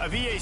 of EA.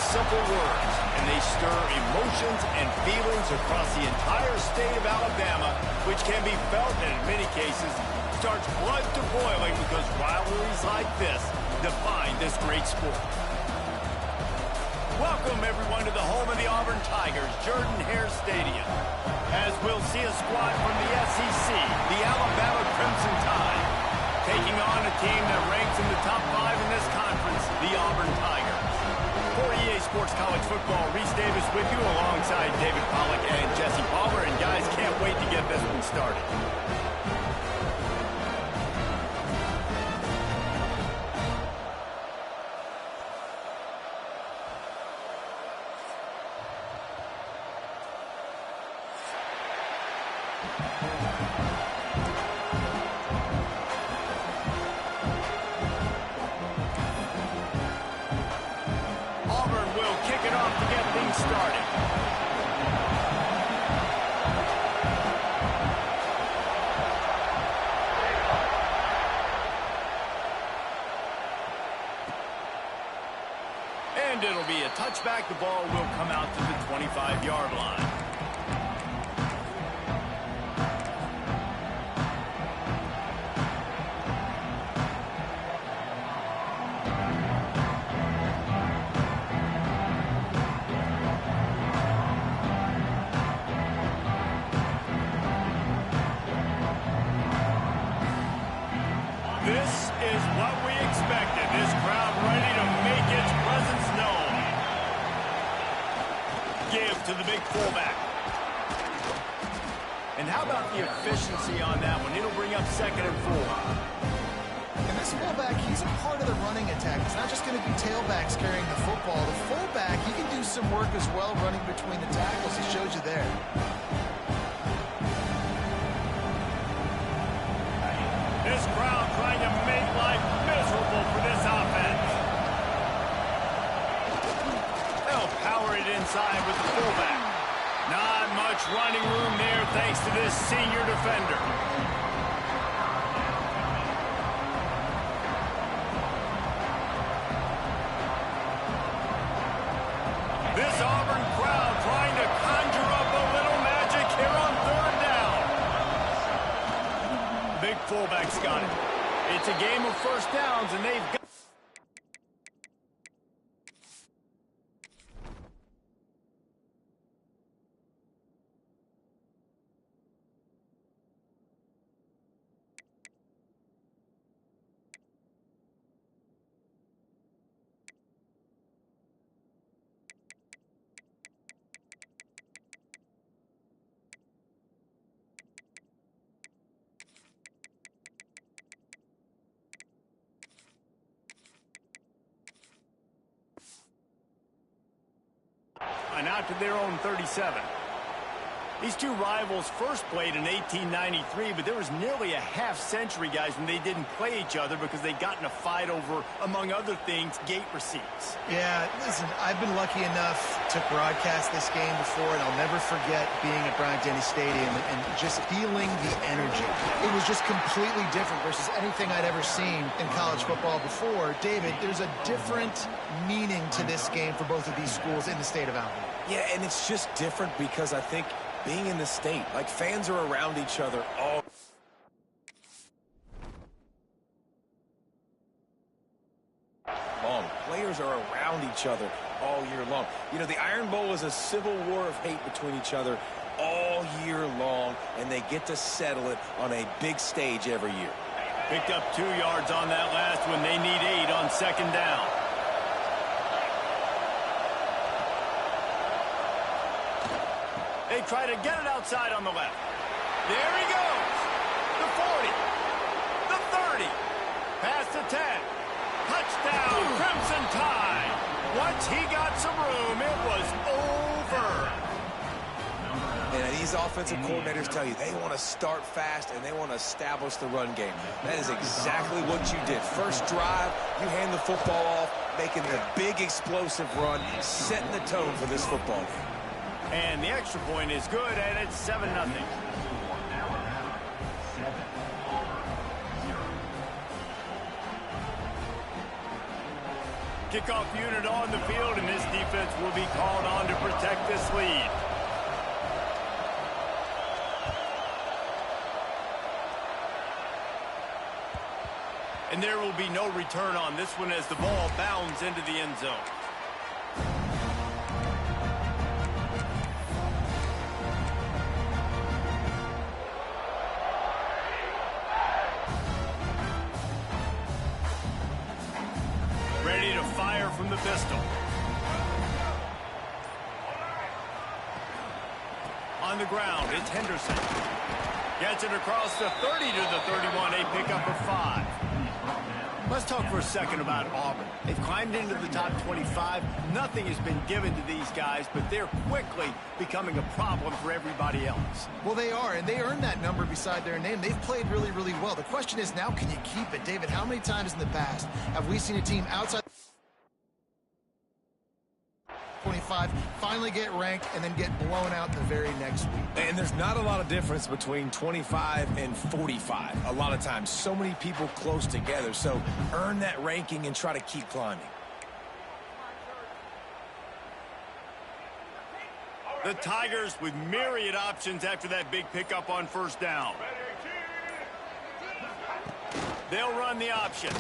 Simple words, and they stir emotions and feelings across the entire state of Alabama, which can be felt and in many cases starts blood to boiling because rivalries like this define this great sport. Welcome everyone to the home of the Auburn Tigers, Jordan-Hare Stadium, as we'll see a squad from the SEC, the Alabama Crimson Tide, taking on a team that ranks in the top 5 in this conference, the Auburn Tigers. For EA Sports College Football, Reese Davis with you alongside David Pollack and Jesse Palmer. And guys, can't wait to get this one started. And it'll be a touchback. The ball will come out to the 25-yard line. This is what we expected. This crowd ready to make its presence known. Give to the big fullback. And how about the efficiency on that one? It'll bring up 2nd and 4. And this fullback, he's a part of the running attack. It's not just going to be tailbacks carrying the football. The fullback, he can do some work as well running between the tackles. He shows you there. This crowd trying to make life miserable for this offense. They'll power it inside with the fullback. Not much running room there thanks to this senior defender. This Auburn crowd trying to conjure up a little magic here on 3rd down. Big fullback's got it. It's a game of first downs, and they've got... And out to their own 37. These two rivals first played in 1893, but there was nearly a half-century, guys, when they didn't play each other because they got in a fight over, among other things, gate receipts. Yeah, listen, I've been lucky enough to broadcast this game before, and I'll never forget being at Bryant-Denny Stadium and just feeling the energy. It was just completely different versus anything I'd ever seen in college football before. David, there's a different meaning to this game for both of these schools in the state of Auburn. Yeah, and it's just different because I think being in the state, like fans are around each other all. Players are around each other all year long. You know, the Iron Bowl is a civil war of hate between each other all year long, and they get to settle it on a big stage every year. Picked up 2 yards on that last one. They need 8 on second down. They try to get it outside on the left. There he goes. The 40. The 30. Past the 10. Touchdown, Crimson Tide. Once he got some room, it was over. And these offensive coordinators tell you they want to start fast and they want to establish the run game. That is exactly what you did. First drive, you hand the football off, making the big explosive run, setting the tone for this football game. And the extra point is good, and it's 7-0. Kickoff unit on the field, and this defense will be called on to protect this lead. And there will be no return on this one as the ball bounds into the end zone. Ready to fire from the pistol. On the ground, it's Henderson. Gets it across the 30 to the 31, a pickup of 5. Let's talk for a second about Auburn. They've climbed into the top 25. Nothing has been given to these guys, but they're quickly becoming a problem for everybody else. Well, they are, and they earned that number beside their name. They've played really, really well. The question is now, can you keep it? David, how many times in the past have we seen a team outside 25 finally get ranked and then get blown out the very next week? And there's not a lot of difference between 25 and 45. A lot of times, so many people close together. So earn that ranking and try to keep climbing. The Tigers with myriad options after that big pickup on first down. They'll run the option.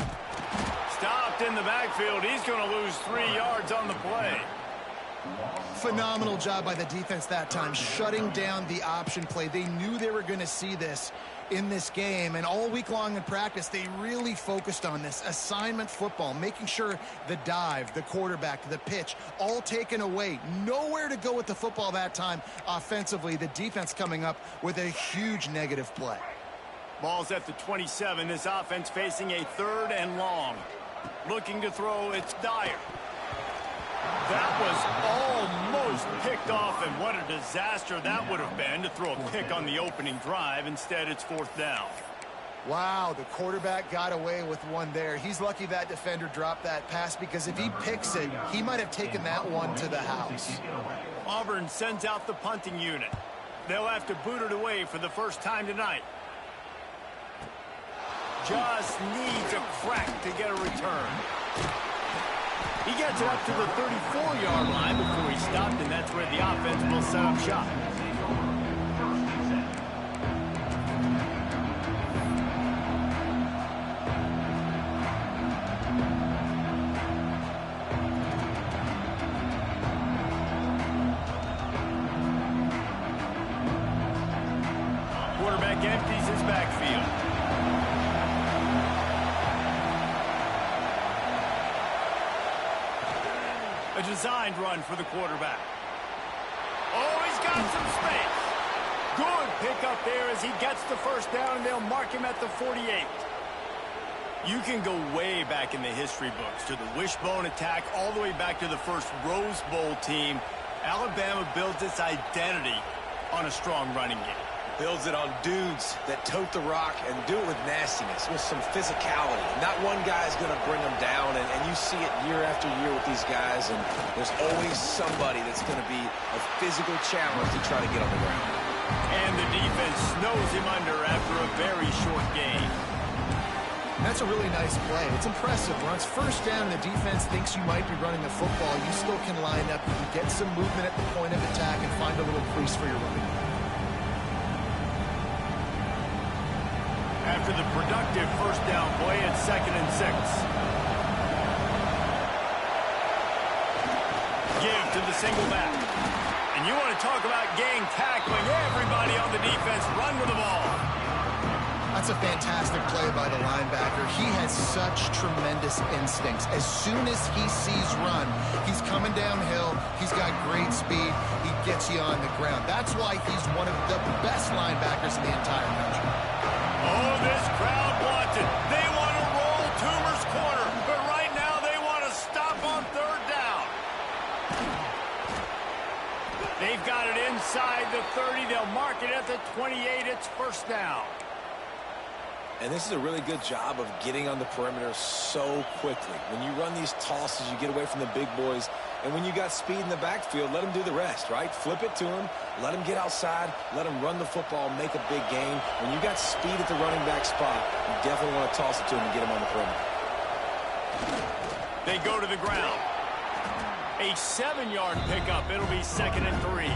Stopped in the backfield. He's going to lose 3 yards on the play. Phenomenal job by the defense that time, shutting down the option play. They knew they were going to see this in this game, and all week long in practice, they really focused on this assignment football, making sure the dive, the quarterback, the pitch, all taken away. Nowhere to go with the football that time offensively. The defense coming up with a huge negative play. Ball's at the 27. This offense facing a 3rd and long. Looking to throw, it's Dyer. That was almost picked off, and what a disaster that would have been to throw a pick on the opening drive. Instead, it's 4th down. Wow, the quarterback got away with one there. He's lucky that defender dropped that pass, because if he picks it, he might have taken that one to the house. Auburn sends out the punting unit. They'll have to boot it away for the first time tonight. Just needs a crack to get a return. He gets it up to the 34-yard line before he stopped, and that's where the offense will set up shop. Quarterback empties his backfield. A designed run for the quarterback. Oh, he's got some space. Good pickup there as he gets the first down, and they'll mark him at the 48. You can go way back in the history books to the wishbone attack, all the way back to the first Rose Bowl team. Alabama built its identity on a strong running game. Builds it on dudes that tote the rock and do it with nastiness, with some physicality. Not one guy's going to bring them down, and you see it year after year with these guys, and there's always somebody that's going to be a physical challenge to try to get on the ground. And the defense snows him under after a very short game. That's a really nice play. It's impressive. When it's first down and the defense thinks you might be running the football, you still can line up, you can get some movement at the point of attack and find a little crease for your running. After the productive first down play, it's 2nd and 6. Give to the single back. And you want to talk about gang tackling. Everybody on the defense run with the ball. That's a fantastic play by the linebacker. He has such tremendous instincts. As soon as he sees run, he's coming downhill. He's got great speed. He gets you on the ground. That's why he's one of the best linebackers in the entire country. Oh, this crowd wants it. They want to roll Toomer's corner, but right now they want to stop on 3rd down. They've got it inside the 30. They'll mark it at the 28. It's 1st down. And this is a really good job of getting on the perimeter so quickly. When you run these tosses, you get away from the big boys. And when you got speed in the backfield, let them do the rest, right? Flip it to them, let them get outside, let them run the football, make a big gain. When you got speed at the running back spot, you definitely want to toss it to them and get them on the perimeter. They go to the ground. A 7-yard pickup. It'll be 2nd and 3.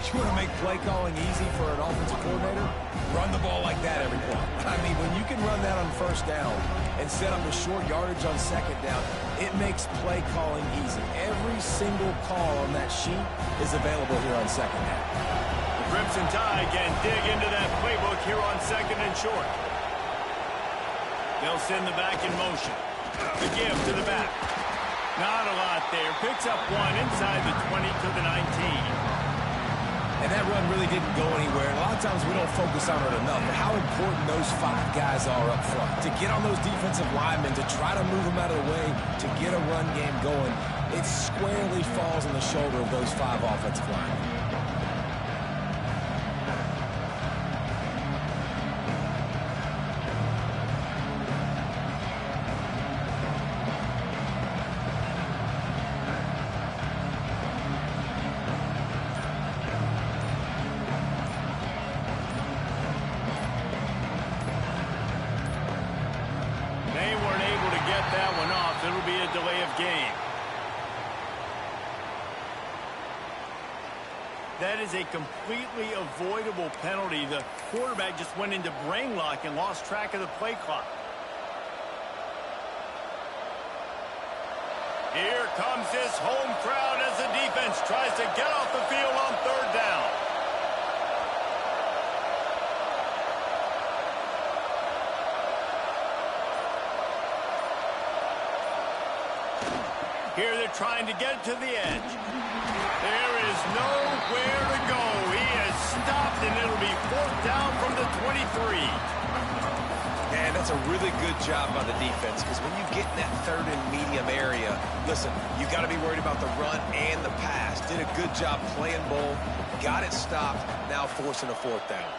You want to make play calling easy for an offensive coordinator? Run the ball like that every play. I mean, when you can run that on 1st down and set up a short yardage on 2nd down, it makes play calling easy. Every single call on that sheet is available here on 2nd down. The Crimson Tide can dig into that playbook here on 2nd and short. They'll send the back in motion. The give to the back. Not a lot there. Picks up 1 inside the 20 to the 19. And that run really didn't go anywhere. And a lot of times we don't focus on it enough, but how important those 5 guys are up front. To get on those defensive linemen, to try to move them out of the way, to get a run game going, it squarely falls on the shoulder of those 5 offensive linemen. It'll be a delay of game. That is a completely avoidable penalty. The quarterback just went into brain lock and lost track of the play clock. Here comes this home crowd as the defense tries to get off the field on 3rd down. Here they're trying to get to the edge. There is nowhere to go. He is stopped, and it'll be 4th down from the 23. Man, that's a really good job by the defense, because when you get in that 3rd and medium area, listen, you got to be worried about the run and the pass. Did a good job playing both, got it stopped, now forcing a 4th down.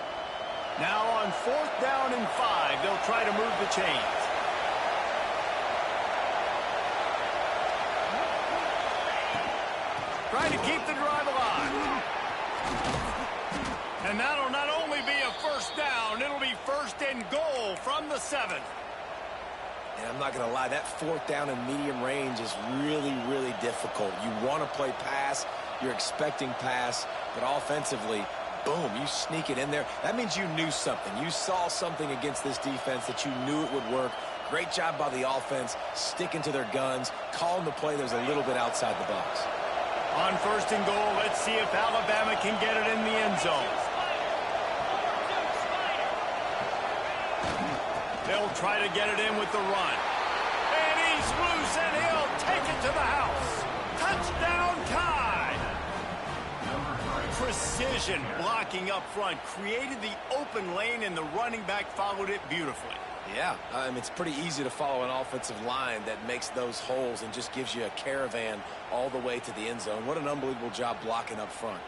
Now on 4th down and 5, they'll try to move the chains. Trying to keep the drive alive. And that'll not only be a 1st down, it'll be 1st and goal from the 7. And I'm not going to lie, that 4th down and medium range is really, really difficult. You want to play pass, you're expecting pass, but offensively, boom, you sneak it in there. That means you knew something. You saw something against this defense that you knew it would work. Great job by the offense, sticking to their guns, calling the play that was a little bit outside the box. On 1st and goal, let's see if Alabama can get it in the end zone. They'll try to get it in with the run. And he's loose, and he'll take it to the house. Touchdown, Tide! Precision blocking up front created the open lane, and the running back followed it beautifully. Yeah, it's pretty easy to follow an offensive line that makes those holes and just gives you a caravan all the way to the end zone. What an unbelievable job blocking up front.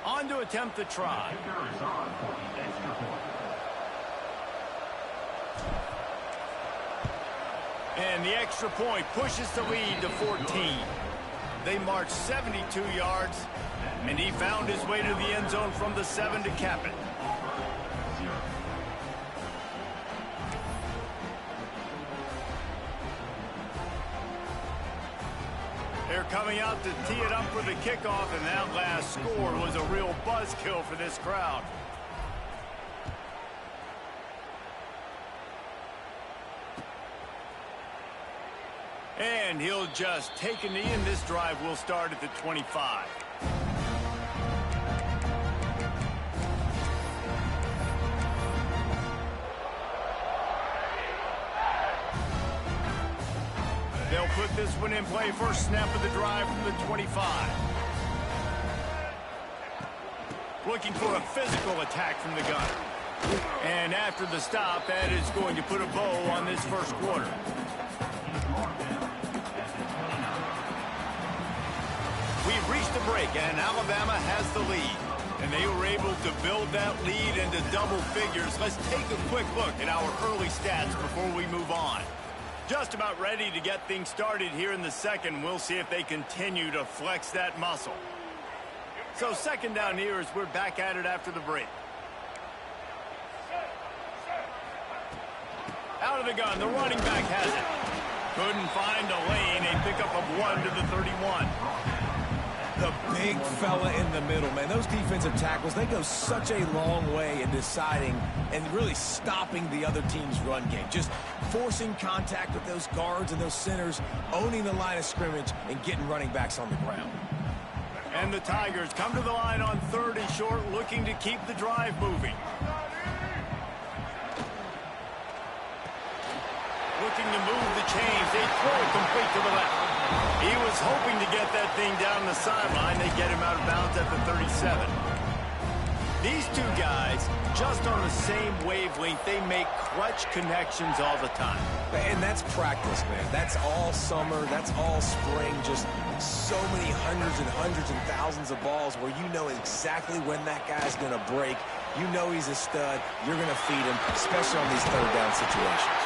On to attempt the try. And the extra point pushes the lead to 14. They marched 72 yards, and he found his way to the end zone from the 7 to cap it. They're coming out to tee it up for the kickoff, and that last score was a real buzzkill for this crowd. And he'll just take a knee, and this drive will start at the 25. They'll put this one in play. First snap of the drive from the 25. Looking for a physical attack from the gunner. And after the stop, that is going to put a bow on this first quarter. We've reached the break, and Alabama has the lead. And they were able to build that lead into double figures. Let's take a quick look at our early stats before we move on. Just about ready to get things started here in the second. We'll see if they continue to flex that muscle. So second down here as we're back at it after the break. Out of the gun, the running back has it. Couldn't find a lane, a pickup of 1 to the 31. The big fella in the middle, man. Those defensive tackles, they go such a long way in deciding and really stopping the other team's run game. Just forcing contact with those guards and those centers, owning the line of scrimmage, and getting running backs on the ground. And the Tigers come to the line on 3rd and short, looking to keep the drive moving. Looking to move the chains. They throw it complete to the left. He was hoping to get that thing down the sideline. They get him out of bounds at the 37. These two guys, just on the same wavelength, they make clutch connections all the time. And that's practice, man. That's all summer. That's all spring. Just so many hundreds and thousands of balls where you know exactly when that guy's going to break. You know he's a stud. You're going to feed him, especially on these third down situations.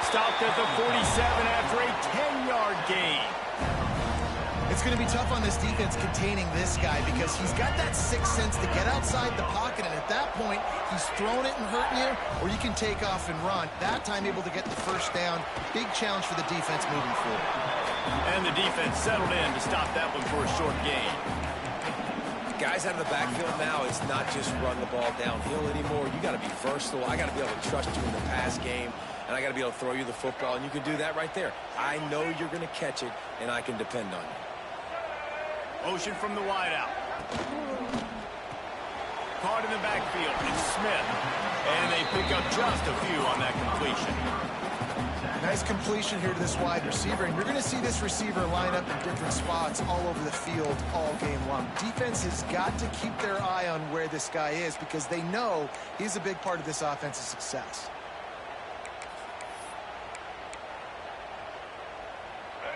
Stopped at the 47 after a 10-yard gain. It's going to be tough on this defense containing this guy because he's got that sixth sense to get outside the pocket, and at that point, he's throwing it and hurting you, or you can take off and run. That time able to get the first down. Big challenge for the defense moving forward. And the defense settled in to stop that one for a short gain. Guys out of the backfield now, it's not just run the ball downhill anymore. You got to be versatile. I got to be able to trust you in the pass game, and I got to be able to throw you the football, and you can do that right there. I know you're going to catch it, and I can depend on you. Motion from the wideout. Caught in the backfield. It's Smith. And they pick up just a few on that completion. Nice completion here to this wide receiver, and you're going to see this receiver line up in different spots all over the field all game long. Defense has got to keep their eye on where this guy is because they know he's a big part of this offense's success.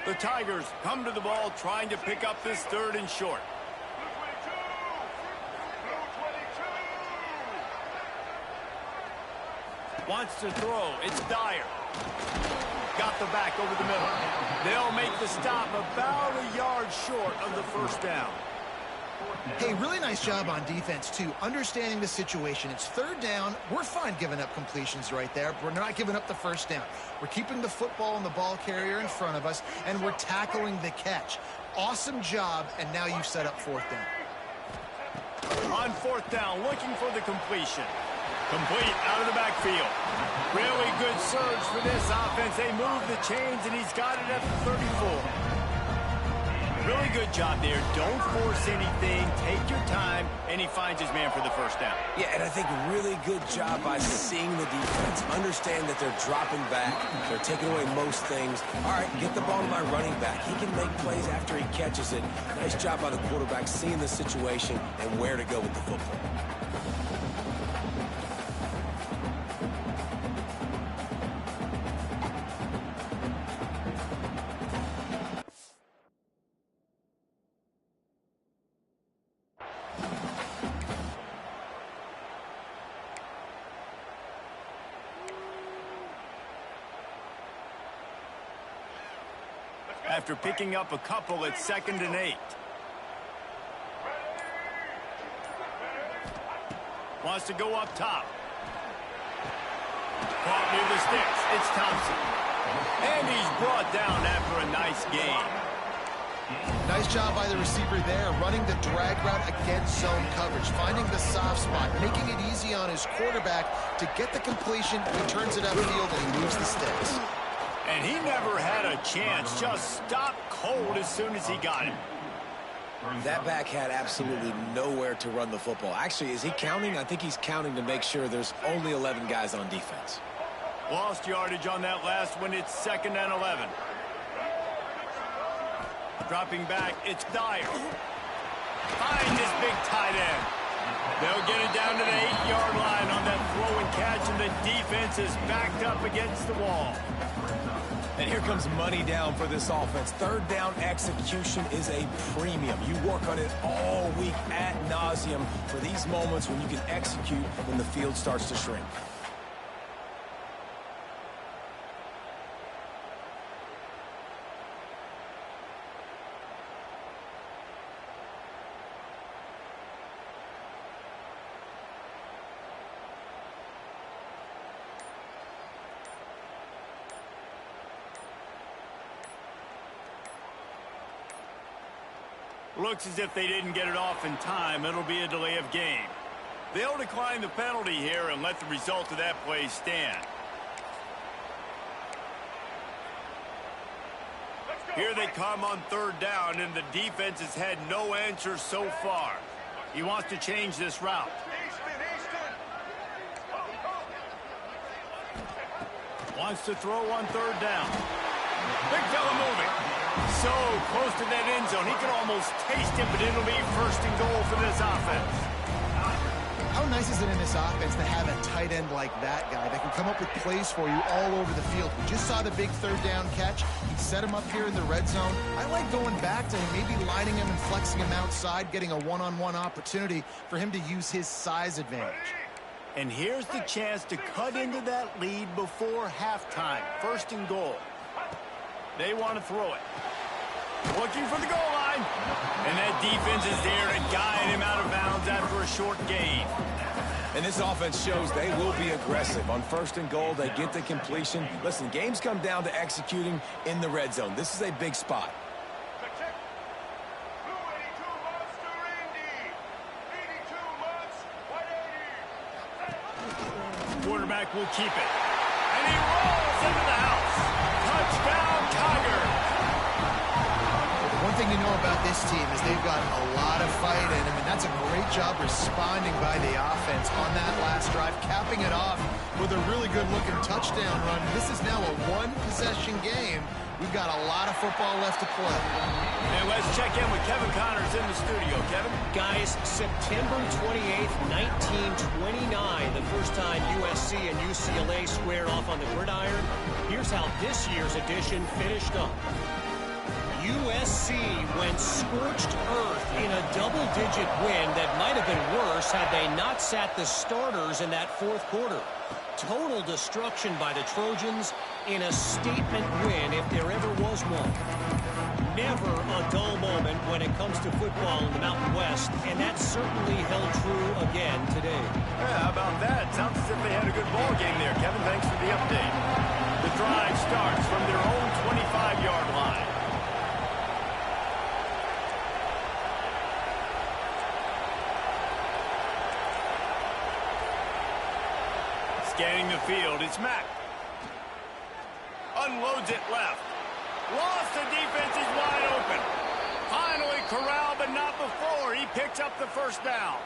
The Tigers come to the ball trying to pick up this 3rd and short. Wants to throw. It's Dyer. Got the back over the middle. They'll make the stop about a yard short of the first down. Hey, really nice job on defense, too, understanding the situation. It's 3rd down. We're fine giving up completions right there. We're not giving up the first down. We're keeping the football and the ball carrier in front of us, and we're tackling the catch. Awesome job, and now you've set up 4th down. On 4th down, looking for the completion. Complete out of the backfield. Really good surge for this offense. They move the chains, and he's got it at the 34. Really good job there. Don't force anything. Take your time, and he finds his man for the first down. Yeah, and I think really good job by seeing the defense. Understand that they're dropping back. They're taking away most things. All right, get the ball to my running back. He can make plays after he catches it. Nice job by the quarterback seeing the situation and where to go with the football. After picking up a couple at 2nd and 8. Wants to go up top. Caught near the sticks. It's Thompson. And he's brought down after a nice game. Nice job by the receiver there, running the drag route against zone coverage, finding the soft spot, making it easy on his quarterback to get the completion. He turns it upfield and he moves the sticks. And he never had a chance. Just stopped cold as soon as he got it. That back had absolutely nowhere to run the football. Actually, is he counting? I think he's counting to make sure there's only 11 guys on defense. Lost yardage on that last one. It's 2nd and 11. Dropping back, it's Dyer. Find this big tight end. They'll get it down to the 8-yard line on that throw and catch, and the defense is backed up against the wall. And here comes money down for this offense. 3rd down execution is a premium. You work on it all week ad nauseum for these moments when you can execute when the field starts to shrink. Looks as if they didn't get it off in time. It'll be a delay of game. They'll decline the penalty here and let the result of that play stand. Here they come on 3rd down, and the defense has had no answers so far. He wants to change this route. Wants to throw on 3rd down. Big fella moving. So close to that end zone. He can almost taste it, but it'll be 1st and goal for this offense. How nice is it in this offense to have a tight end like that guy that can come up with plays for you all over the field? We just saw the big 3rd down catch. He set him up here in the red zone. I like going back to him, maybe lining him and flexing him outside, getting a one-on-one opportunity for him to use his size advantage. And here's the chance to cut into that lead before halftime. 1st and goal. They want to throw it. Looking for the goal line. And that defense is there to guide him out of bounds after a short gain. And this offense shows they will be aggressive. On 1st and goal, they get the completion. Listen, games come down to executing in the red zone. This is a big spot. Quarterback will keep it. And he rolls into the house. Touchdown, Tiger. One thing you know about this team is they've got a lot of fight in them, and that's a great job responding by the offense on that last drive, capping it off with a really good-looking touchdown run. This is now a one-possession game. We've got a lot of football left to play. And let's check in with Kevin Connors in the studio. Kevin? Guys, September 28th, 1929, the first time USC and UCLA squared off on the gridiron. Here's how this year's edition finished up. USC went scorched earth in a double-digit win that might have been worse had they not sat the starters in that 4th quarter. Total destruction by the Trojans in a statement win if there ever was one. Never a dull moment when it comes to football in the Mountain West, and that certainly held true again today. Yeah, how about that? Sounds as if they had a good ball game there. Kevin, thanks for the update. The drive starts from their own 25-yard line. Scanning the field, it's Mack. Unloads it left. Lost, the defense is wide open. Finally corralled, but not before. He picks up the 1st down.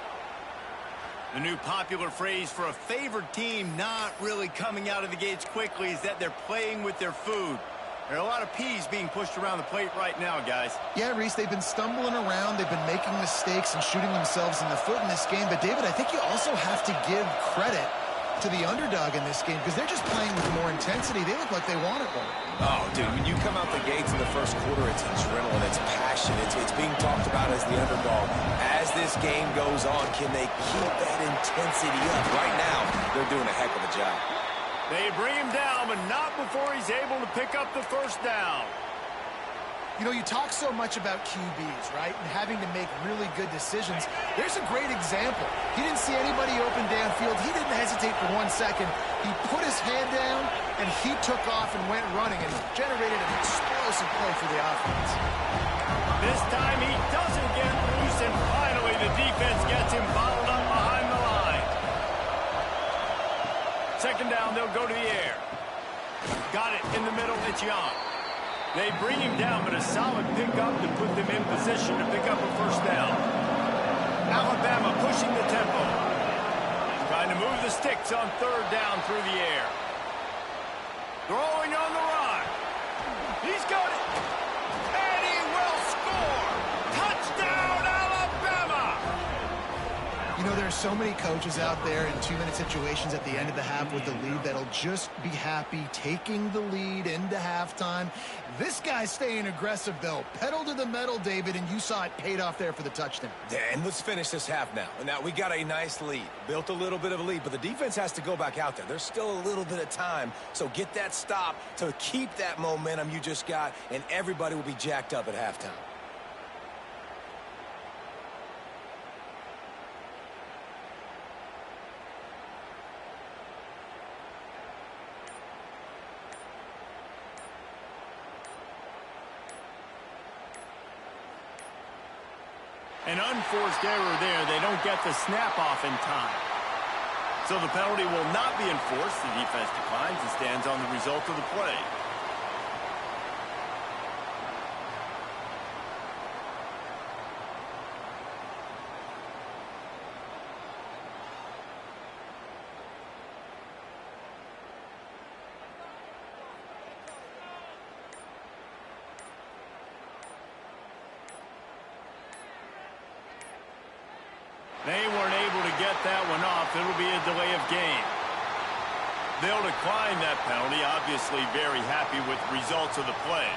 The new popular phrase for a favored team not really coming out of the gates quickly is that they're playing with their food. There are a lot of peas being pushed around the plate right now, guys. Yeah, Reese, they've been stumbling around. They've been making mistakes and shooting themselves in the foot in this game. But, David, I think you also have to give credit to the underdog in this game because they're just playing with more intensity. They look like they want it more. Oh, dude, when you come out the gates in the 1st quarter, it's adrenaline, it's passion, it's being talked about as the underdog. As this game goes on, can they keep that intensity up? Right now, they're doing a heck of a job. They bring him down, but not before he's able to pick up the 1st down. You know, you talk so much about QBs, right, and having to make really good decisions. There's a great example. He didn't see anybody open downfield. He didn't hesitate for 1 second. He put his head down, and he took off and went running, and generated an explosive play for the offense. This time he doesn't get loose, and finally the defense gets him bottled up behind the line. Second down, they'll go to the air. Got it in the middle, it's Young. They bring him down, but a solid pickup to put them in position to pick up a first down. Alabama pushing the tempo. Trying to move the sticks on third down through the air. Throwing on the run. He's got it. And he will score. Touchdown, Alabama! You know, there are so many coaches out there in 2-minute situations at the end of the half with the lead that'll just be happy taking the lead into halftime. This guy's staying aggressive, though. Pedal to the metal, David, and you saw it paid off there for the touchdown. Yeah, and let's finish this half now. Now, we got a nice lead. Built a little bit of a lead, but the defense has to go back out there. There's still a little bit of time, so get that stop to keep that momentum you just got, and everybody will be jacked up at halftime. An unforced error there. They don't get the snap off in time. So the penalty will not be enforced. The defense declines and stands on the result of the play. They weren't able to get that one off. It'll be a delay of game. They'll decline that penalty. Obviously very happy with the results of the play.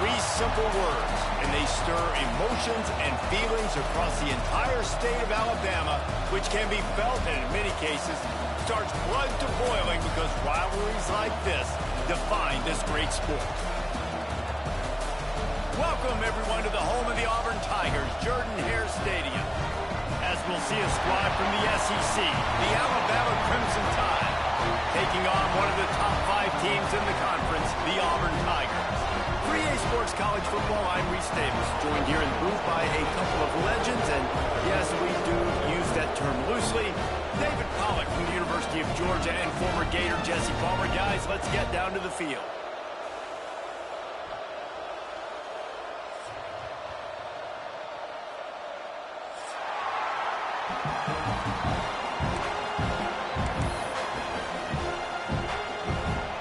Three simple words, and they stir emotions and feelings across the entire state of Alabama, which can be felt and in many cases starts blood to boiling because rivalries like this define this great sport. Welcome, everyone, to the home of the Auburn Tigers, Jordan-Hare Stadium, as we'll see a squad from the SEC, the Alabama Crimson Tide, taking on one of the top 5 teams in the conference, the Auburn Tigers. For EA Sports College Football, I'm Reese Davis, joined here in the booth by a couple of legends, and yes, we do use that term loosely. David Pollack from the University of Georgia and former Gator Jesse Palmer. Guys, let's get down to the field.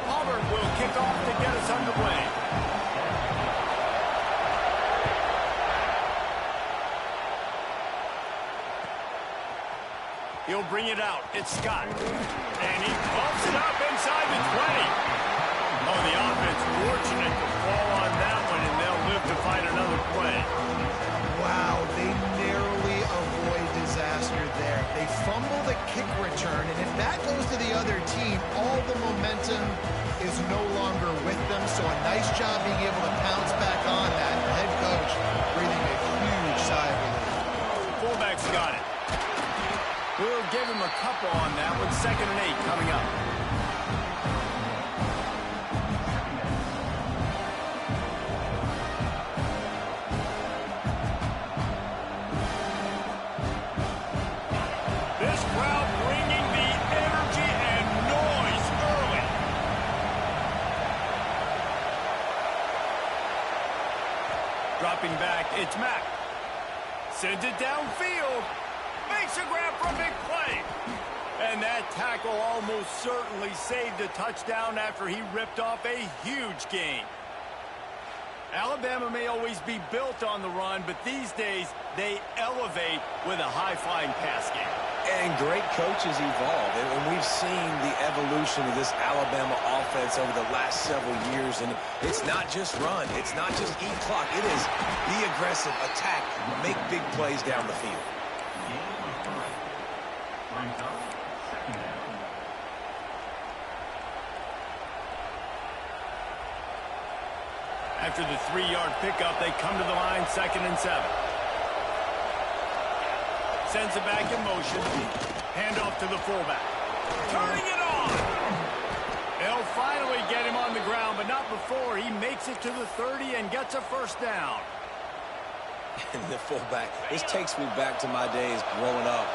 Auburn will kick off to get us underway. He'll bring it out. It's Scott. And he bumps it up inside the 20. Oh, the offense fortunate to fall on that one, and they'll live to find another play. Wow, they narrowly avoid disaster there. They fumble the kick return, and if that goes to the other team, all the momentum is no longer with them. So a nice job being able to pounce back on that. The head coach breathing a huge sigh of relief. Fullback's got it. We'll give him a couple on that one. 2nd and 8 coming up. This crowd bringing the energy and noise early. Dropping back, it's Mack. Sends it downfield. Makes a grab for a big play. And that tackle almost certainly saved a touchdown after he ripped off a huge gain. Alabama may always be built on the run, but these days they elevate with a high-flying pass game. And great coaches evolve, and we've seen the evolution of this Alabama offense over the last several years, and it's not just run, it's not just eat clock, it is be aggressive, attack, make big plays down the field. After the 3-yard pickup, they come to the line, 2nd and 7. Sends it back in motion. Handoff to the fullback. Turning it on. They'll finally get him on the ground, but not before he makes it to the 30 and gets a first down. And the fullback, this takes me back to my days growing up,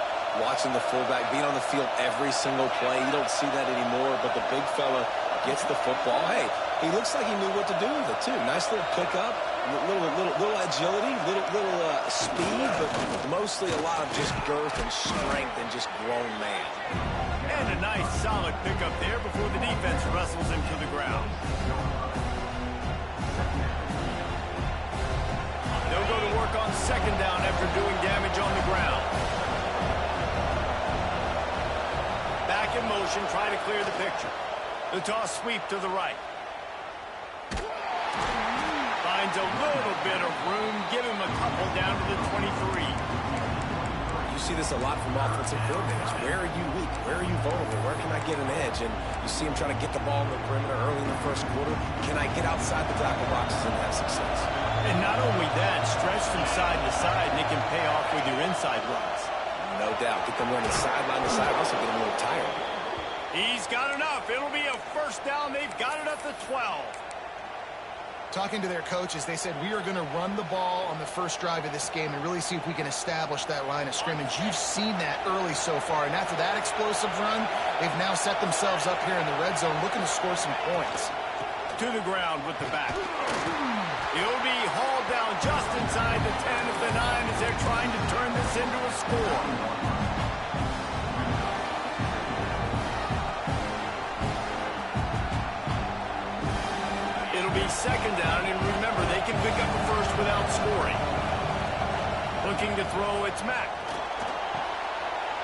watching the fullback being on the field every single play. You don't see that anymore, but the big fella gets the football. Hey, he looks like he knew what to do with it, too. Nice little pickup, little agility, little speed, but mostly a lot of just girth and strength and just grown man. And a nice, solid pickup there before the defense wrestles him to the ground. They'll go to work on 2nd down after doing damage on the ground. Back in motion, try to clear the picture. The toss sweep to the right. Finds a little bit of room. Give him a couple down to the 23. You see this a lot from offensive coordinators. Where are you weak? Where are you vulnerable? Where can I get an edge? And you see him trying to get the ball in the perimeter early in the first quarter. Can I get outside the tackle boxes and have success? And not only that, stretch from side to side, and it can pay off with your inside runs. No doubt. Get them running sideline to side. Also get them a little tired. He's got enough. It'll be a first down. They've got it at the 12. Talking to their coaches, they said, we are going to run the ball on the first drive of this game and really see if we can establish that line of scrimmage. You've seen that early so far, and after that explosive run, they've now set themselves up here in the red zone looking to score some points. To the ground with the back. He'll be hauled down just inside the 10 of the 9 as they're trying to turn this into a score. It'll be 2nd down, and remember, they can pick up a first without scoring. Looking to throw, it's Mack.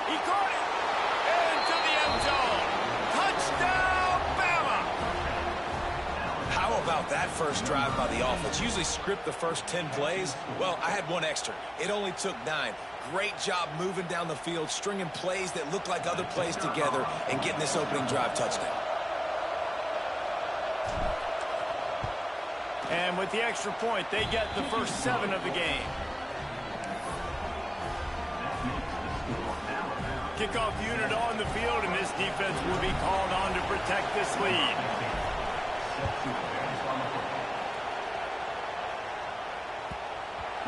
He caught it! Into the end zone! Touchdown, Bama! How about about that first drive by the offense? Usually script the first 10 plays. Well, I had one extra. It only took 9. Great job moving down the field, stringing plays that look like other plays together, and getting this opening drive touchdown. And with the extra point, they get the first 7 of the game. Kickoff unit on the field, and this defense will be called on to protect this lead.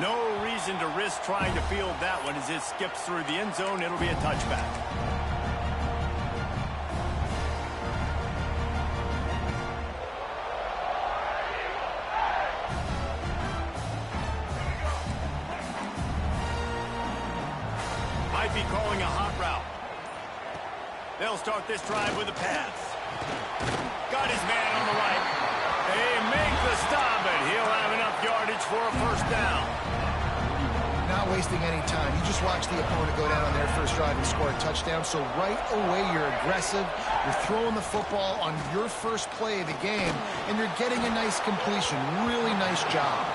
No reason to risk trying to field that one as it skips through the end zone. It'll be a touchback. Might be calling a hot route. They'll start this drive with a pass. Got his man on the right. They make the stop, but he'll have enough yardage for a first down. Not wasting any time. You just watch the opponent go down on their first drive and score a touchdown. So right away, you're aggressive. You're throwing the football on your first play of the game, and you're getting a nice completion. Really nice job.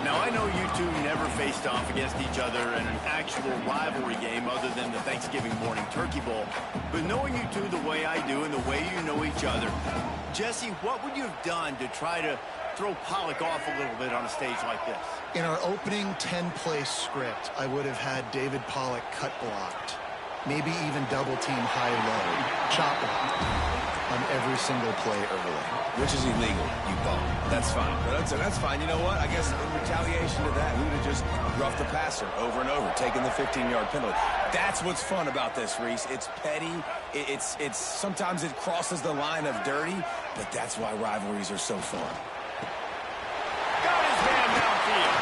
Now, I know you two never faced off against each other in an actual rivalry game other than the Thanksgiving morning Turkey Bowl. But knowing you two the way I do and the way you know each other, Jesse, what would you have done to try to throw Pollock off a little bit on a stage like this? In our opening 10-play script, I would have had David Pollock cut blocked. Maybe even double-team high-low, chop block on every single play early. Which is illegal, you bum. That's fine. But that's fine. You know what? I guess in retaliation to that, we would have just roughed the passer over and over, taking the 15-yard penalty. That's what's fun about this, Reese. It's petty. It's sometimes it crosses the line of dirty, but that's why rivalries are so fun. Got his man downfield.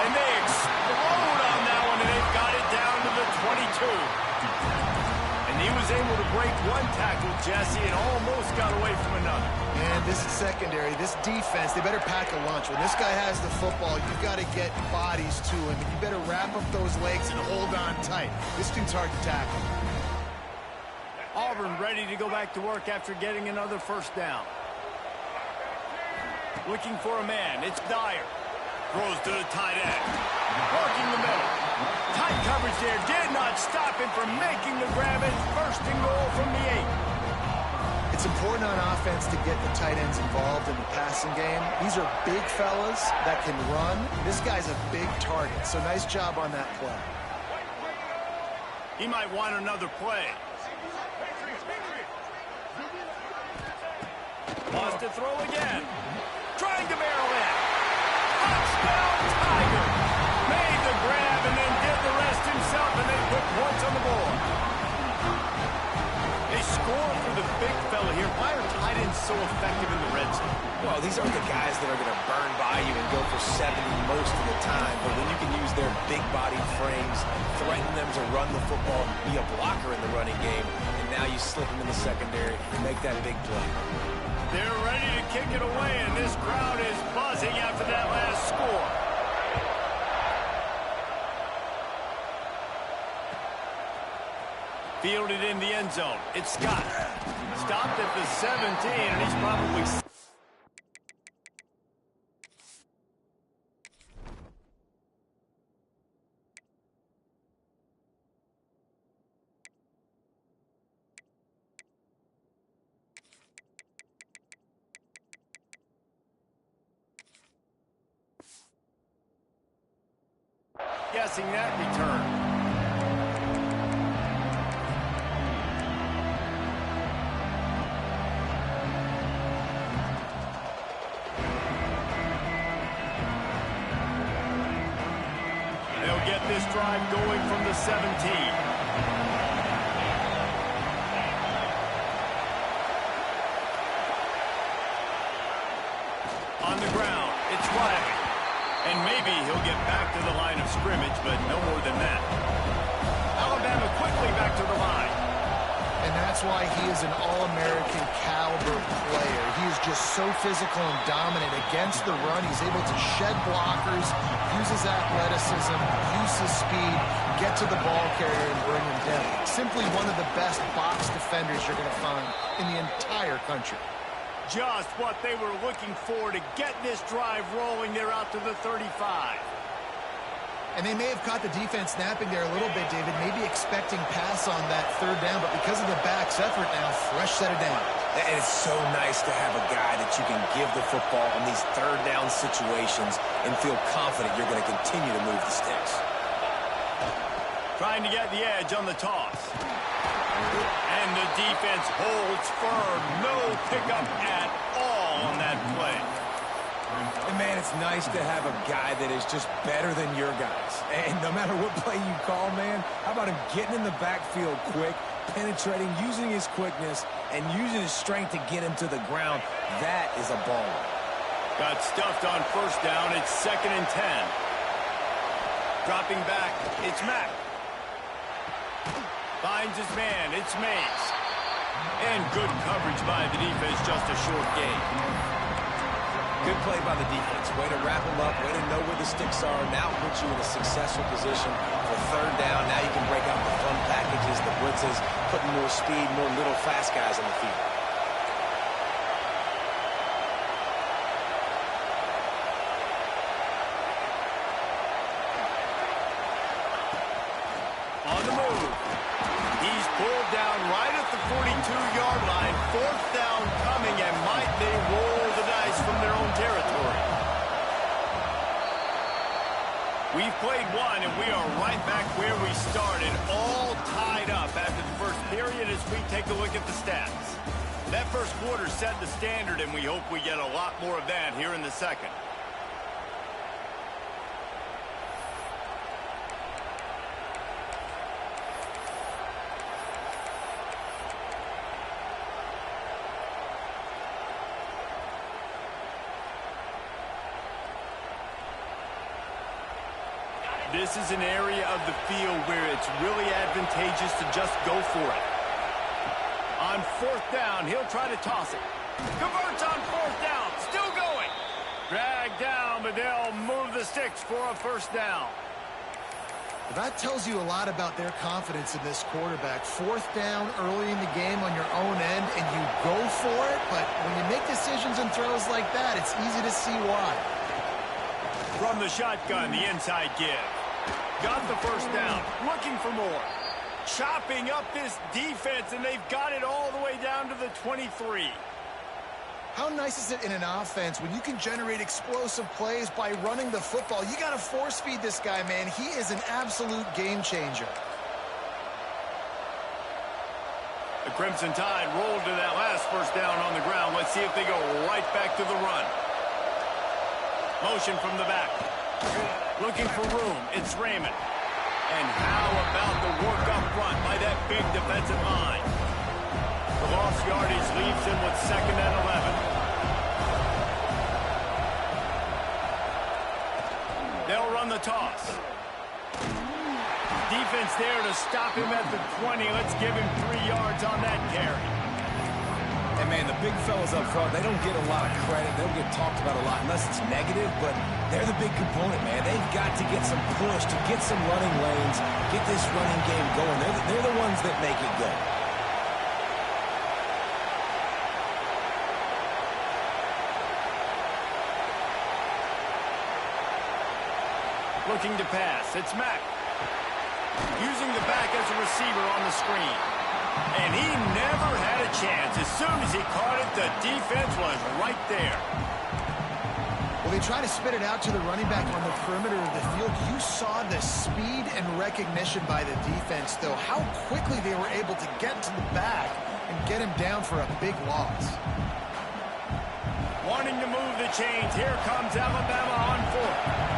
And they explode on that one, and they've got it down to the 22. And he was able to break one tackle, Jesse, and almost got away from another. And this is secondary. This defense, they better pack a lunch. When this guy has the football, you've got to get bodies to him. And you better wrap up those legs and hold on tight. This dude's hard to tackle. Auburn ready to go back to work after getting another first down. Looking for a man. It's Dyer. Throws to the tight end. Working the middle. Tight coverage there. Did not stop him from making the grab. It's first and goal from the 8. It's important on offense to get the tight ends involved in the passing game. These are big fellas that can run. This guy's a big target, so nice job on that play. He might want another play. Wants to throw again. Trying to barrel in. Touchdown, Tiger. Made the grab and then did the rest himself, and they put points on the board. They score for the big fella here. Why are tight ends so effective in the red zone? Well, these aren't the guys that are going to burn by you and go for 70 most of the time, but when you can use their big-bodied frames, threaten them to run the football, be a blocker in the running game, and now you slip them in the secondary and make that big play. They're ready to kick it away, and this crowd is buzzing after that last score. Fielded in the end zone. It's Scott. Stopped at the 17, and he's probably... guessing that return. They'll get this drive going from the 17. On the ground, it's Riley. And maybe he'll get back to the line of scrimmage, but no more than that. Alabama quickly back to the line. And that's why he is an All-American caliber player. He is just so physical and dominant against the run. He's able to shed blockers, use his athleticism, use his speed, get to the ball carrier and bring him down. Simply one of the best box defenders you're going to find in the entire country. Just what they were looking for to get this drive rolling. They're out to the 35. And they may have caught the defense snapping there a little bit, David, maybe expecting pass on that third down, but because of the back's effort now, fresh set of down. And it's so nice to have a guy that you can give the football in these third down situations and feel confident you're going to continue to move the sticks. Trying to get the edge on the toss. And the defense holds firm. No pickup at all on that play. And, man, it's nice to have a guy that is just better than your guys. And no matter what play you call, man, how about him getting in the backfield quick, penetrating, using his quickness, and using his strength to get him to the ground? That is a baller. Got stuffed on first down. It's 2nd and 10. Dropping back, it's Mack. Finds his man, it's Mays. And good coverage by the defense, just a short gain. Good play by the defense. Way to wrap them up, way to know where the sticks are. Now puts you in a successful position for third down. Now you can break out the fun packages, the blitzes, putting more speed, more little fast guys on the field. On the move. He's pulled down right at the 42-yard line. 4th down coming, and might they roll the dice from their own territory. We've played one, and we are right back where we started, all tied up after the first period as we take a look at the stats. That first quarter set the standard, and we hope we get a lot more of that here in the second. This is an area of the field where it's really advantageous to just go for it. On 4th down, he'll try to toss it. Converts on 4th down, still going. Dragged down, but they'll move the sticks for a first down. That tells you a lot about their confidence in this quarterback. 4th down early in the game on your own end, and you go for it, but when you make decisions and throws like that, it's easy to see why. From the shotgun, the inside give. Got the first down, looking for more. Chopping up this defense, and they've got it all the way down to the 23. How nice is it in an offense when you can generate explosive plays by running the football? You got to force feed this guy, man. He is an absolute game changer. The Crimson Tide rolled to that last first down on the ground. Let's see if they go right back to the run. Motion from the back. Looking for room. It's Raymond. And how about the work up front by that big defensive line? The lost yardage leaves him with 2nd and 11. They'll run the toss. Defense there to stop him at the 20. Let's give him 3 yards on that carry. And, man, the big fellas up front, they don't get a lot of credit. They don't get talked about a lot unless it's negative, but they're the big component, man. They've got to get some push, to get some running lanes, get this running game going. They're the ones that make it go. Looking to pass. It's Mack. Using the back as a receiver on the screen. And he never had a chance. As soon as he caught it, the defense was right there. Well, they try to spit it out to the running back on the perimeter of the field. You saw the speed and recognition by the defense, though. How quickly they were able to get to the back and get him down for a big loss. Wanting to move the chains. Here comes Alabama on 4th.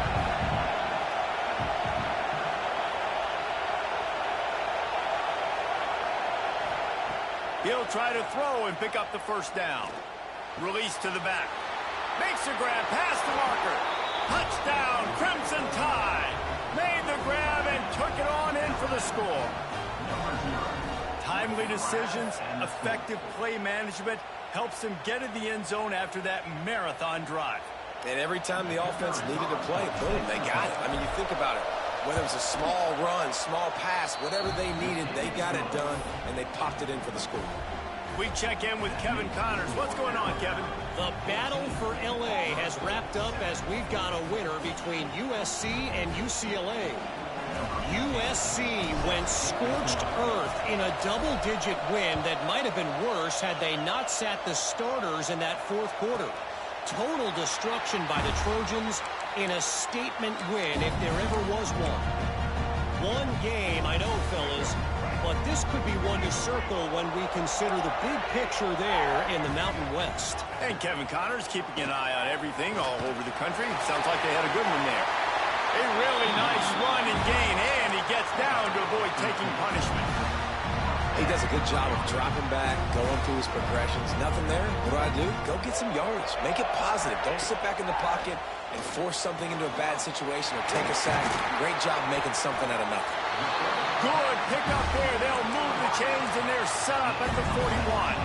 He'll try to throw and pick up the first down. Release to the back. Makes a grab past the marker. Touchdown, Crimson Tide. Made the grab and took it on in for the score. Timely decisions, effective play management helps them get in the end zone after that marathon drive. And every time the offense needed to play, boom, they got it. I mean, you think about it. Whether it was a small run, small pass, whatever they needed, they got it done, and they popped it in for the score. We check in with Kevin Connors. What's going on, Kevin? The battle for LA has wrapped up as we've got a winner between USC and UCLA. USC went scorched earth in a double-digit win that might have been worse had they not sat the starters in that fourth quarter. Total destruction by the Trojans in a statement win if there ever was one. One game, I know, fellas, but this could be one to circle when we consider the big picture there in the Mountain West. And Kevin Connors keeping an eye on everything all over the country. Sounds like they had a good one there. A really nice run and gain, and he gets down to avoid taking punishment. He does a good job of dropping back, going through his progressions. Nothing there. What do? Go get some yardage. Make it positive. Don't sit back in the pocket and force something into a bad situation or take a sack. Great job making something out of nothing. Good pick up there. They'll move the chains, and they're set up at the 41.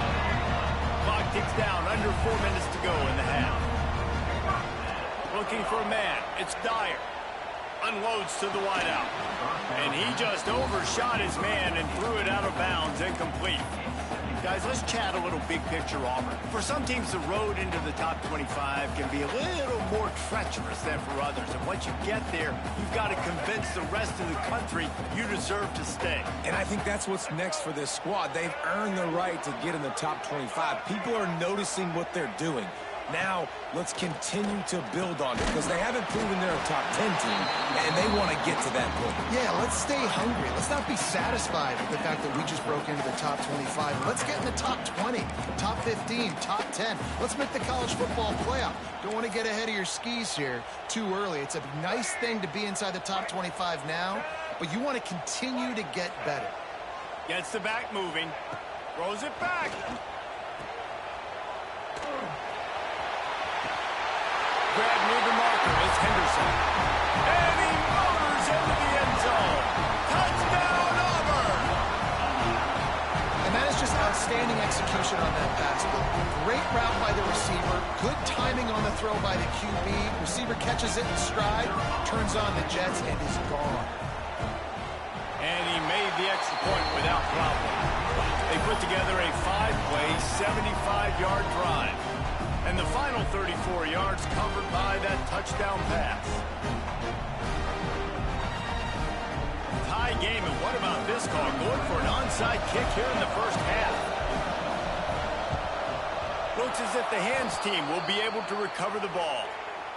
Clock ticks down. Under 4 minutes to go in the half. Looking for a man. It's Dyer. Unloads to the wideout. And he just overshot his man and threw it out of bounds, incomplete. Guys, let's chat a little big picture Auburn. For some teams, the road into the top 25 can be a little more treacherous than for others. And once you get there, you've got to convince the rest of the country you deserve to stay. And I think that's what's next for this squad. They've earned the right to get in the top 25. People are noticing what they're doing. Now, let's continue to build on it because they haven't proven they're a top 10 team, and they want to get to that point. Yeah, let's stay hungry. Let's not be satisfied with the fact that we just broke into the top 25. Let's get in the top 20, top 15, top 10. Let's make the college football playoff. Don't want to get ahead of your skis here too early. It's a nice thing to be inside the top 25 now, but you want to continue to get better. Gets the back moving. Throws it back. Grab near the marker. It's Henderson. And he motors into the end zone. Touchdown, Auburn! And that is just outstanding execution on that pass. Great route by the receiver. Good timing on the throw by the QB. Receiver catches it in stride, turns on the jets, and is gone. And he made the extra point without problem. They put together a 5-play, 75-yard drive. And the final 34 yards covered by that touchdown pass. Tie game, and what about this call? Going for an onside kick here in the first half. Looks as if the hands team will be able to recover the ball.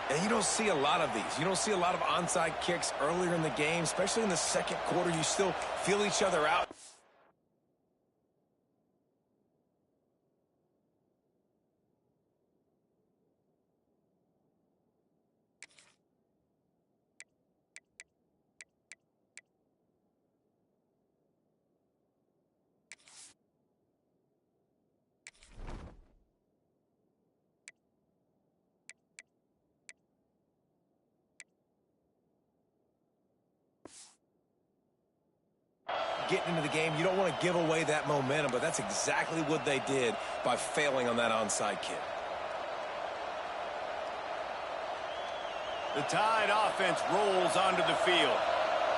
And you don't see a lot of these. You don't see a lot of onside kicks earlier in the game, especially in the second quarter. You still feel each other out. Getting into the game, you don't want to give away that momentum, but that's exactly what they did by failing on that onside kick. The Tide offense rolls onto the field.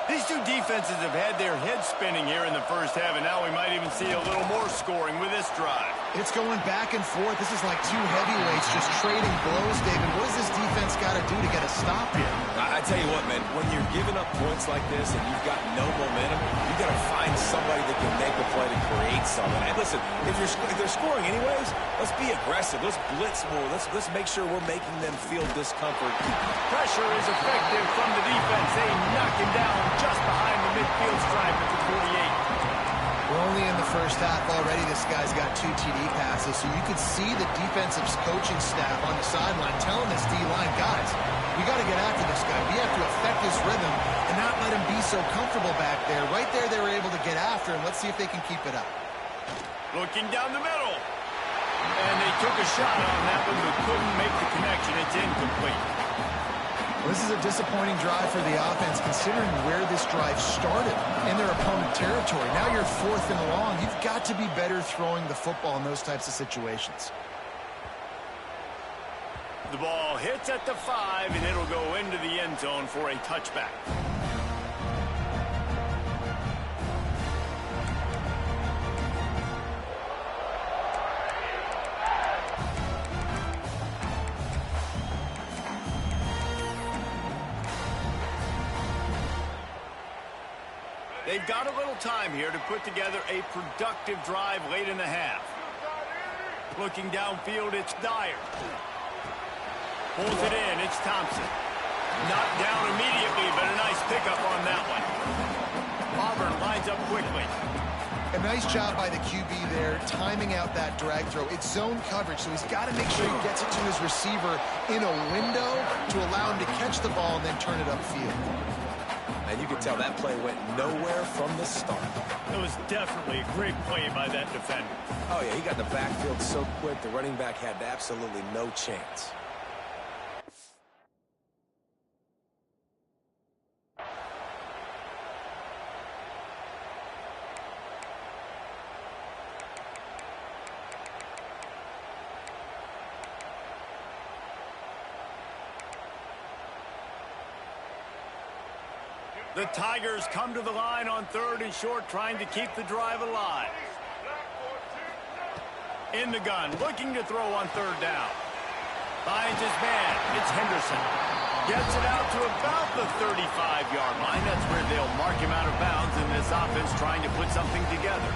These two defenses have had their heads spinning here in the first half, and now we might even see a little more scoring with this drive. It's going back and forth. This is like two heavyweights just trading blows, David. What does this defense got to do to get a stop here? I tell you what, man, when you're giving up points like this and you've got no momentum, you got to find somebody that can make a play to create something. And listen, if they're scoring anyways, let's be aggressive. Let's blitz more. Let's make sure we're making them feel discomfort. Pressure is effective from the defense. They knock him down just behind the midfield stripe at the 48. We're only in the first half already. This guy's got 2 TD passes, so you could see the defensive coaching staff on the sideline telling this D-line, guys, we got to get after this guy. We have to affect his rhythm and not let him be so comfortable back there. Right there, they were able to get after him. Let's see if they can keep it up. Looking down the middle. And they took a shot on that one, but couldn't make the connection. It's incomplete. Well, this is a disappointing drive for the offense, considering where this drive started in their opponent territory. Now you're 4th and long. You've got to be better throwing the football in those types of situations. The ball hits at the 5, and it'll go into the end zone for a touchback. They've got a little time here to put together a productive drive late in the half. Looking downfield, it's Dyer. Pulls it in, it's Thompson. Knocked down immediately, but a nice pickup on that one. Auburn lines up quickly. A nice job by the QB there, timing out that drag throw. It's zone coverage, so he's got to make sure he gets it to his receiver in a window to allow him to catch the ball and then turn it upfield. And you can tell that play went nowhere from the start. It was definitely a great play by that defender. Oh, yeah, he got in the backfield so quick, the running back had absolutely no chance. The Tigers come to the line on 3rd and short, trying to keep the drive alive. In the gun, looking to throw on 3rd down. Finds his man. It's Henderson. Gets it out to about the 35-yard line. That's where they'll mark him out of bounds in this offense trying to put something together.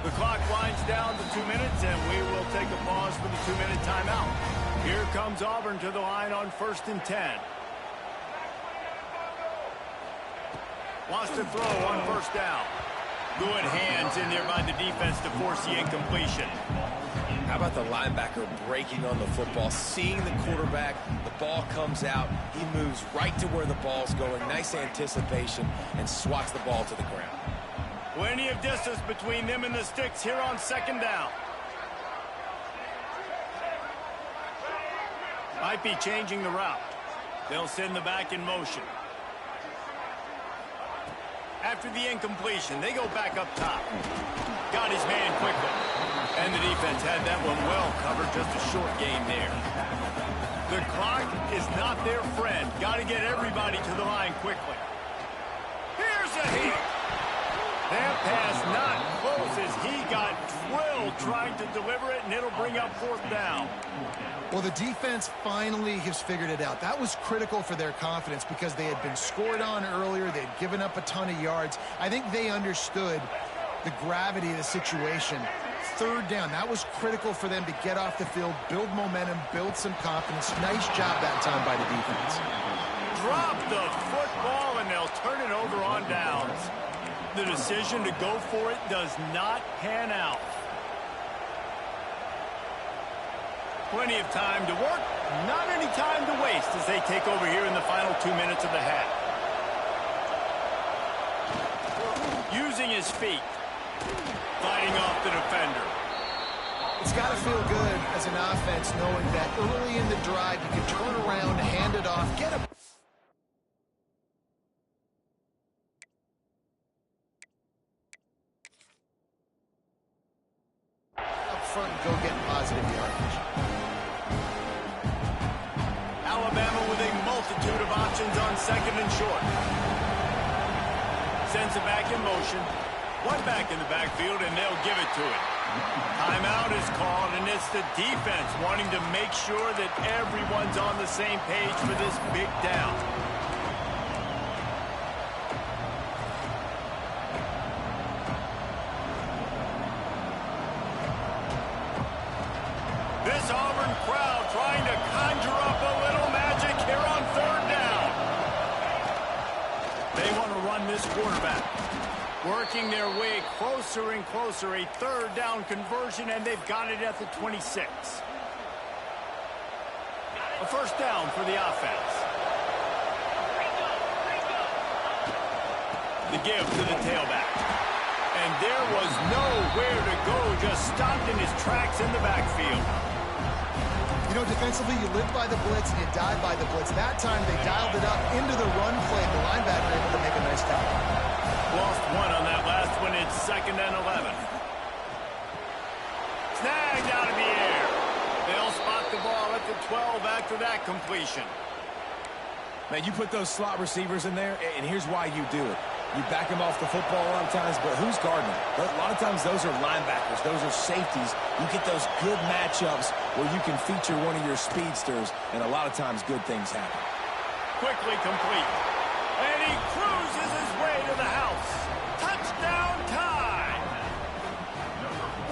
The clock winds down to 2 minutes, and we will take a pause for the 2-minute timeout. Here comes Auburn to the line on 1st and 10. Wants to throw on 1st down. Good hands in there by the defense to force the incompletion. How about the linebacker breaking on the football, seeing the quarterback, the ball comes out, he moves right to where the ball's going, nice anticipation, and swats the ball to the ground. Plenty of distance between them and the sticks here on 2nd down. Might be changing the route. They'll send the back in motion. After the incompletion, they go back up top. Got his man quickly. And the defense had that one well covered, just a short game there. The clock is not their friend. Got to get everybody to the line quickly. Here's a hit. That pass not close as he got drilled trying to deliver it, and it'll bring up 4th down. Well, the defense finally has figured it out. That was critical for their confidence because they had been scored on earlier. They'd given up a ton of yards. I think they understood the gravity of the situation. 3rd down, that was critical for them to get off the field, build momentum, build some confidence. Nice job that time by the defense. Drop the football, and they'll turn it over on downs. The decision to go for it does not pan out. Plenty of time to work, not any time to waste as they take over here in the final 2 minutes of the half. Using his feet, fighting off the defender. It's got to feel good as an offense knowing that early in the drive you can turn around, hand it off, get a up front and go get positive yardage. Alabama with a multitude of options on 2nd and short. Sends it back in motion. One back in the backfield, and they'll give it to it. Timeout is called, and it's the defense wanting to make sure that everyone's on the same page for this big down. This Auburn crowd trying to conjure up a little magic here on 3rd down. They want to run this quarterback. Working their way closer and closer, a 3rd down conversion, and they've got it at the 26. A 1st down for the offense. The give to the tailback. And there was nowhere to go, just stopped in his tracks in the backfield. You know, defensively, you live by the blitz and you die by the blitz. That time, they dialed it up into the run play. The linebacker able to make a nice tackle. Lost one on that last one. It's 2nd and 11. Snagged out of the air. They'll spot the ball at the 12 after that completion. Man, you put those slot receivers in there, and here's why you do it. You back him off the football a lot of times, but who's guarding him? A lot of times those are linebackers. Those are safeties. You get those good matchups where you can feature one of your speedsters, and a lot of times good things happen. Quickly complete. And he cruises his way to the house. Touchdown time!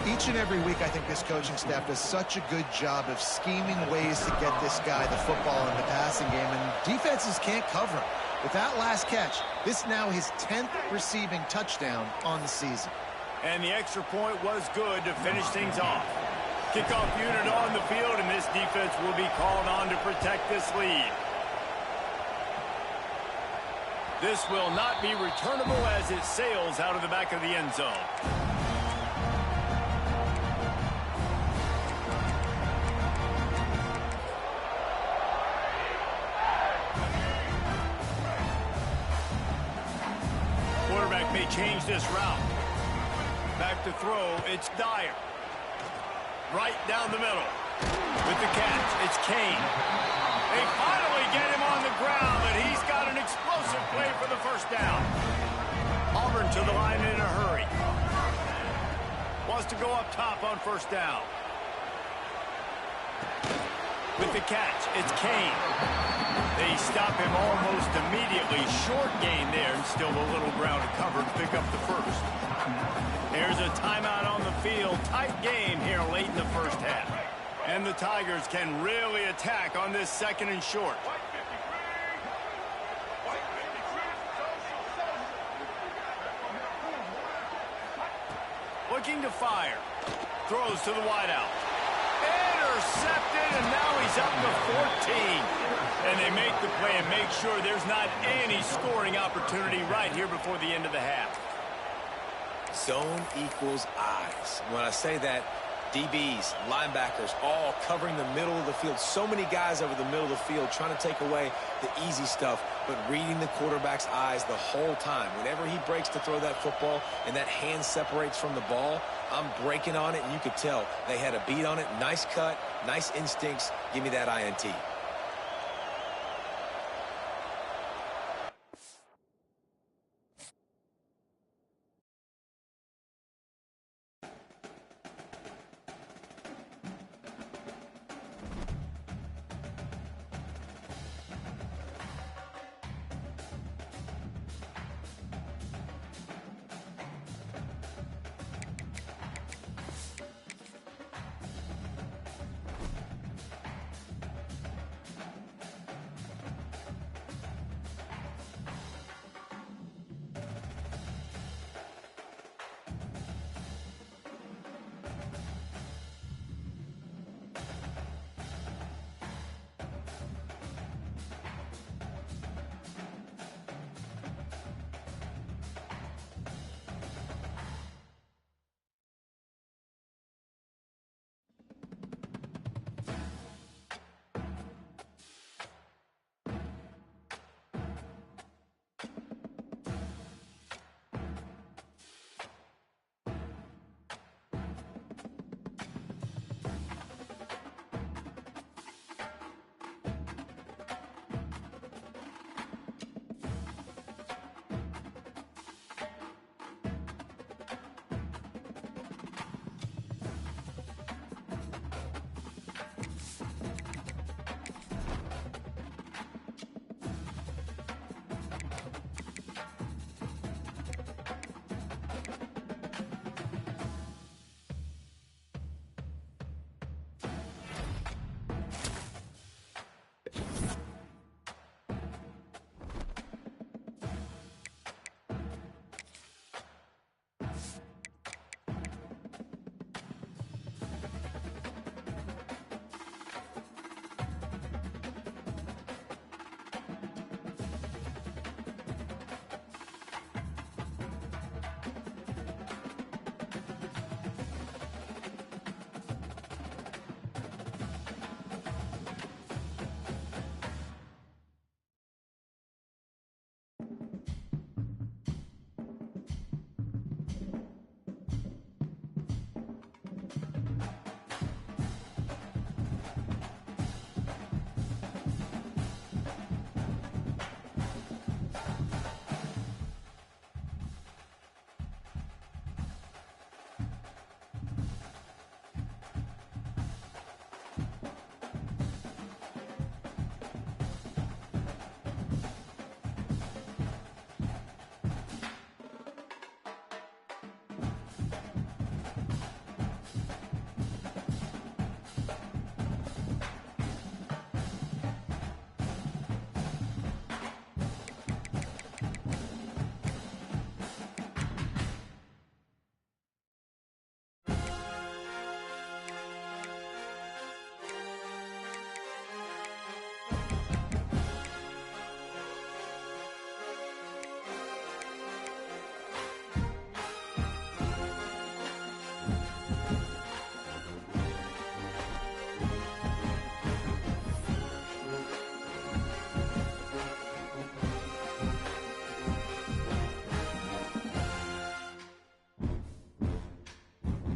Each and every week, I think this coaching staff does such a good job of scheming ways to get this guy the football in the passing game, and defenses can't cover him. With that last catch, this now his 10th receiving touchdown on the season. And the extra point was good to finish things off. Kickoff unit on the field, and this defense will be called on to protect this lead. This will not be returnable as it sails out of the back of the end zone. Quarterback may change this route. Back to throw, it's Dyer. Right down the middle. With the catch, it's Kane. They finally get him on the ground, but he's got an explosive play for the first down. Auburn to the line in a hurry. Wants to go up top on first down. With the catch, it's Kane. They stop him almost immediately. Short gain there, and still a little ground to cover to pick up the first. There's a timeout on the field. Tight game here late in the first half. And the Tigers can really attack on this second and short. Looking to fire. Throws to the wideout. Intercepted, and now he's up to 14. And they make the play and make sure there's not any scoring opportunity right here before the end of the half. Zone equals eyes. When I say that, DBs, linebackers, all covering the middle of the field. So many guys over the middle of the field trying to take away the easy stuff, but reading the quarterback's eyes the whole time. Whenever he breaks to throw that football and that hand separates from the ball, I'm breaking on it, and you could tell they had a beat on it. Nice cut, nice instincts. Give me that INT.